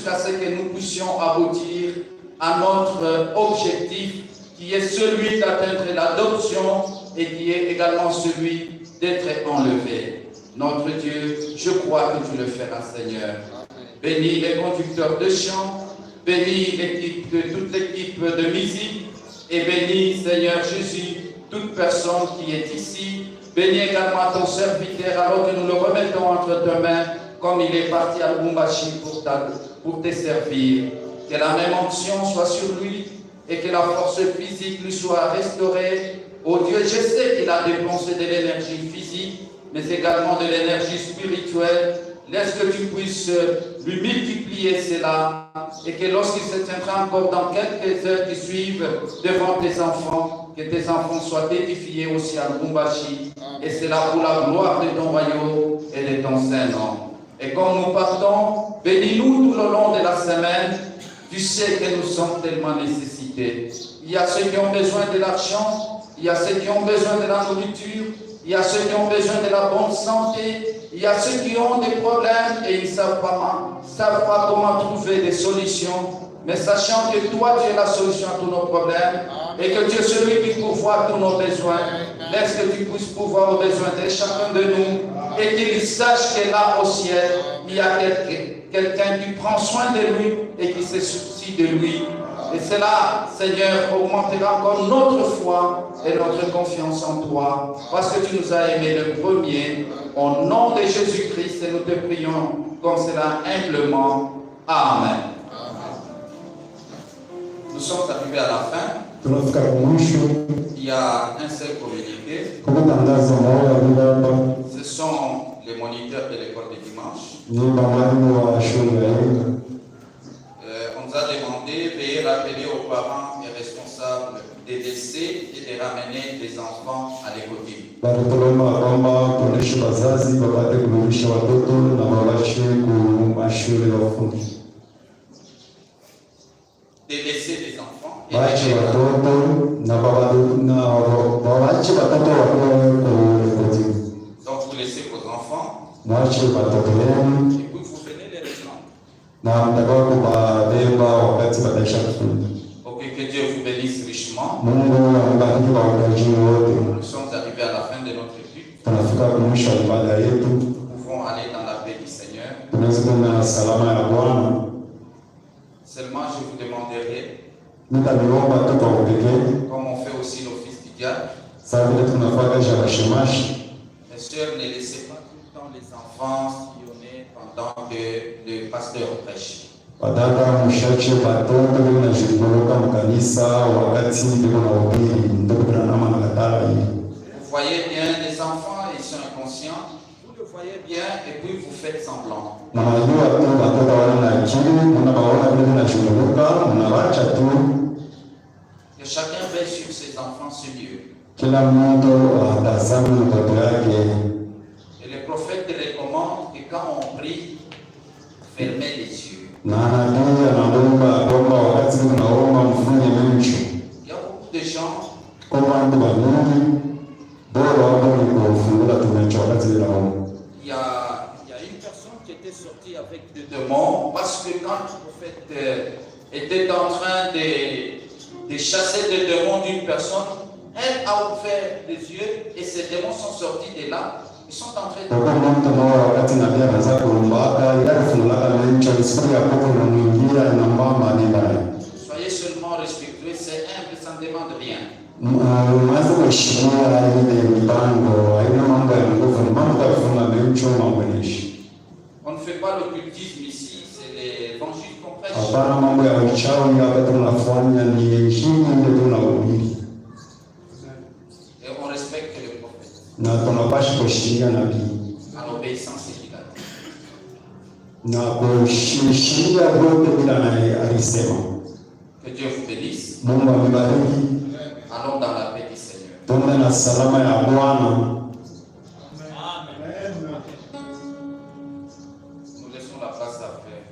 jusqu'à ce que nous puissions aboutir à notre objectif qui est celui d'atteindre l'adoption et qui est également celui d'être enlevé. Notre Dieu, je crois que tu le feras, Seigneur. Bénis les conducteurs de chant, bénis toute l'équipe de musique et bénis, Seigneur Jésus, toute personne qui est ici. Bénis également ton serviteur alors que nous le remettons entre tes mains comme il est parti à Lubumbashi pour te servir. Que la même onction soit sur lui et que la force physique lui soit restaurée. Oh Dieu, je sais qu'il a dépensé de l'énergie physique, mais également de l'énergie spirituelle. Laisse que tu puisses lui multiplier cela et que lorsqu'il se tiendra encore dans quelques heures qui suivent devant tes enfants, que tes enfants soient édifiés aussi à Lubumbashi. Et c'est là pour la gloire de ton royaume et de ton Saint-Nom. Et comme nous partons, bénis-nous tout le long de la semaine. Tu sais que nous sommes tellement nécessités. Il y a ceux qui ont besoin de l'argent, il y a ceux qui ont besoin de la nourriture, il y a ceux qui ont besoin de la bonne santé, il y a ceux qui ont des problèmes et ils ne savent pas comment trouver des solutions. Mais sachant que toi, tu es la solution à tous nos problèmes et que tu es celui qui pourvoit tous nos besoins, laisse que tu puisses pourvoir aux besoins de chacun de nous et qu'il sache que là au ciel, il y a quelqu'un qui prend soin de lui et qui se soucie de lui. Et cela, Seigneur, augmentera encore notre foi et notre confiance en toi, parce que tu nous as aimés le premier. Au nom de Jésus-Christ, et nous te prions comme cela humblement. Amen. Nous sommes arrivés à la fin. Il y a un seul communiqué. Ce sont les moniteurs de l'école de dimanche. On nous a demandé de rappeler aux parents et responsables de laisser et de ramener les enfants à l'école. De laisser les enfants et donc vous laissez vos enfants et puis vous venez les rejoindre. Ok, que Dieu vous bénisse richement. Nous sommes arrivés à la fin de notre étude. Nous pouvons aller dans la paix du Seigneur. Seulement je vous demanderai, comme on fait aussi l'office du diacre, mes sœurs, ne laissez pas tout le temps les enfants sillonner pendant que le pasteur prêche. Vous voyez bien les enfants, ils sont inconscients. Vous le voyez bien et puis vous faites semblant. Que chacun veille sur ses enfants sérieux. Et le prophète les commande que quand on prie, fermez les yeux. Il y a beaucoup de gens. Il y a une personne qui était sortie avec des démons parce que quand le prophète était en train de chasser des démons d'une personne, elle a ouvert les yeux et ces démons sont sortis de là. Ils sont en train de... Soyez seulement respectueux, c'est humble, ça ne demande rien. On ne fait pas l'occultisme ici, c'est l'évangile qu'on prêche. Et on respecte le prophète. En obéissance que Dieu vous bénisse. Allons dans la paix du Seigneur. Nous laissons la place à frère.